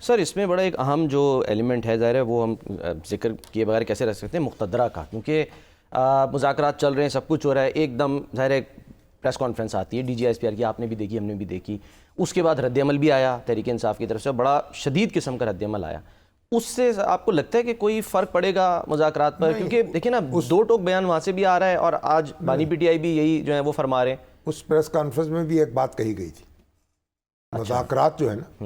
سر اس میں بڑا ایک اہم جو ایلیمنٹ ہے ظاہر ہے وہ ہم ذکر کیے بغیر کیسے رہ سکتے ہیں مقتدرہ کا، کیونکہ مذاکرات چل رہے ہیں، سب کچھ ہو رہا ہے، ایک دم ظاہر ہے پریس کانفرنس آتی ہے D G S P R کی، آپ نے بھی دیکھی، ہم نے بھی دیکھی، اس کے بعد رد عمل بھی آیا تحریک انصاف کی طرف سے، بڑا شدید قسم کا رد عمل آیا. اس سے آپ کو لگتا ہے کہ کوئی فرق پڑے گا مذاکرات پر؟ کیونکہ دیکھیں نا دو ٹوک بیان وہاں سے بھی آ رہا ہے اور آج بانی پی ٹی آئی بھی یہی جو ہے وہ فرما رہے ہیں. اس پریس کانفرنس میں بھی ایک بات کہی گئی تھی، مذاکرات جو ہے نا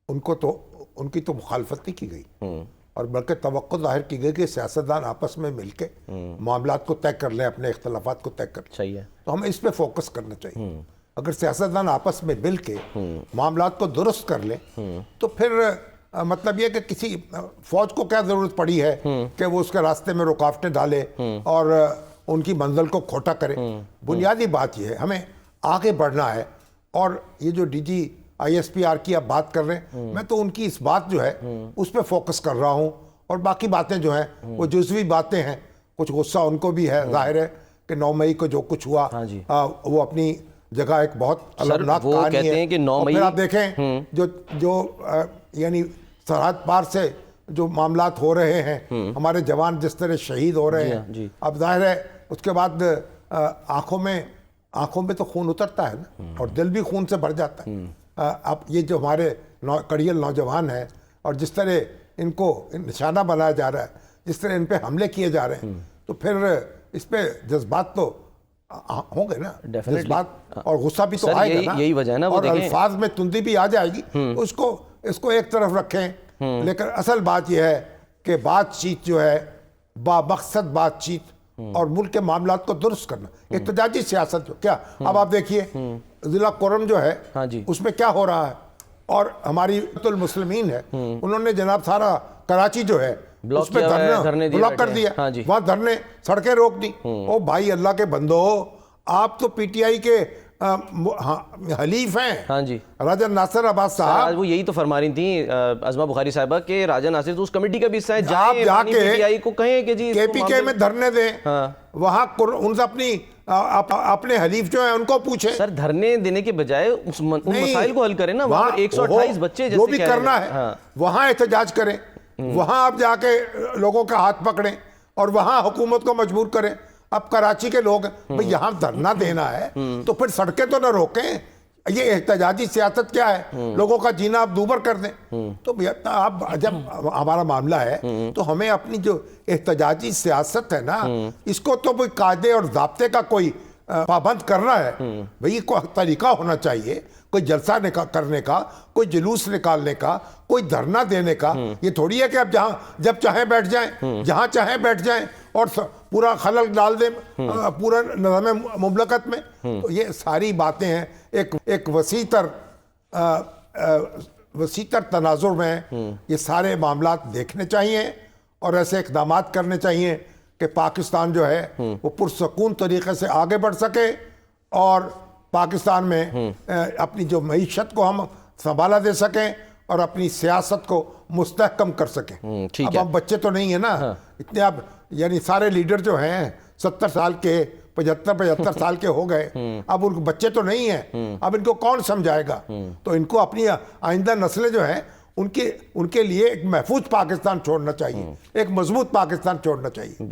ان کی تو مخالفت نہیں کی گئی، اور بلکہ توقع ظاہر کی گئی کہ سیاستدان آپس میں مل کے معاملات کو طے کر لیں، اپنے اختلافات کو طے کر لیں. صحیح ہے. تو ہمیں اس پہ فوکس کرنا چاہیے. اگر سیاستدان آپس میں مل کے معاملات کو درست کر لیں تو پھر مطلب یہ کہ کسی فوج کو کیا ضرورت پڑی ہے کہ وہ اس کے راستے میں رکاوٹیں ڈالے اور ان کی منزل کو کھوٹا کرے. بنیادی بات یہ ہے ہمیں آگے بڑھنا ہے. اور یہ جو D G I S P R کی آپ بات کر رہے ہیں، میں تو ان کی اس بات جو ہے اس پہ فوکس کر رہا ہوں، اور باقی باتیں جو ہیں وہ جزوی باتیں ہیں. کچھ غصہ ان کو بھی ہے، ظاہر ہے کہ 9 مئی کو جو کچھ ہوا وہ اپنی جگہ ایک بہت المناک کہانی ہے. اور پھر آپ دیکھیں جو یعنی سرحد پار سے جو معاملات ہو رہے ہیں، ہمارے جوان جس طرح شہید ہو رہے ہیں، اب ظاہر ہے اس کے بعد آنکھوں میں تو خون اترتا ہے نا، اور دل بھی خون سے بھر جاتا ہے. اب یہ جو ہمارے کڑیل نوجوان ہیں اور جس طرح ان کو نشانہ بنایا جا رہا ہے، جس طرح ان پہ حملے کیے جا رہے ہیں، تو پھر اس پہ جذبات تو ہوں گے نا، جذبات اور غصہ بھی تو آئے گا نا، یہی وجہ ہے نا. اور الفاظ میں تندی بھی آ جائے گی. اس کو ایک طرف رکھیں، لیکن اصل بات یہ ہے کہ بات چیت جو ہے با مقصد بات چیت اور ملک کے معاملات کو درست کرنا، احتجاجی سیاست جو کیا. اب آپ دیکھیے ضلع کورم جو ہے اس میں کیا ہو رہا ہے، اور ہماری المسلمین ہے، انہوں نے جناب سارا کراچی جو ہے اس پہ بلاک کر دیا، وہاں دھرنے سڑکیں روک دی. او بھائی اللہ کے بندو، آپ تو پی ٹی آئی کے حلیف ہیں. راجہ ناصر عباس صاحب وہ یہی تو فرما رہی تھیں عظمہ بخاری صاحبہ کہ راجہ ناصر تو اس کمیٹی کا بھی حصہ ہے. آپ جا کے پی ٹی آئی کو کہیں کہ جی کے پی کے میں دھرنے دیں، وہاں ان سے اپنے حلیف جو ہیں ان کو پوچھیں. سر دھرنے دینے کے بجائے ان مسائل کو حل کریں نا. وہاں 128 بچے جو بھی کرنا ہے وہاں احتجاج کریں، وہاں آپ جا کے لوگوں کا ہاتھ پکڑیں اور وہاں حکومت کو مجبور کریں. اب کراچی کے لوگ ہیں یہاں دھرنا دینا ہے تو پھر سڑکیں تو نہ روکیں. یہ احتجاجی سیاست کیا ہے؟ لوگوں کا جینا آپ دوبر کر دیں. تو آپ جب ہمارا معاملہ ہے تو ہمیں اپنی جو احتجاجی سیاست ہے نا، اس کو تو کوئی قاعدے اور ضابطے کا کوئی پابند کرنا ہے. بھئی کوئی طریقہ ہونا چاہیے، کوئی جلسہ کرنے کا، کوئی جلوس نکالنے کا، کوئی دھرنا دینے کا. یہ تھوڑی ہے کہ آپ جب چاہیں بیٹھ جائیں، جہاں چاہیں بیٹھ جائیں اور پورا خلل ڈال دیں پورا نظام مملکت میں. تو یہ ساری باتیں ہیں ایک وسیع تر تناظر میں یہ سارے معاملات دیکھنے چاہیے اور ایسے اقدامات کرنے چاہیے کہ پاکستان جو ہے وہ پرسکون طریقے سے آگے بڑھ سکے اور پاکستان میں اپنی جو معیشت کو ہم سنبھالا دے سکیں اور اپنی سیاست کو مستحکم کر سکیں. اب ہم بچے تو نہیں ہیں نا اتنے. اب یعنی سارے لیڈر جو ہیں 70 سال کے 75 سال کے ہو گئے، اب ان کو بچے تو نہیں ہیں. اب ان کو کون سمجھائے گا؟ تو ان کو اپنی آئندہ نسلیں جو ہیں ان کے لیے ایک محفوظ پاکستان چھوڑنا چاہیے، ایک مضبوط پاکستان چھوڑنا چاہیے.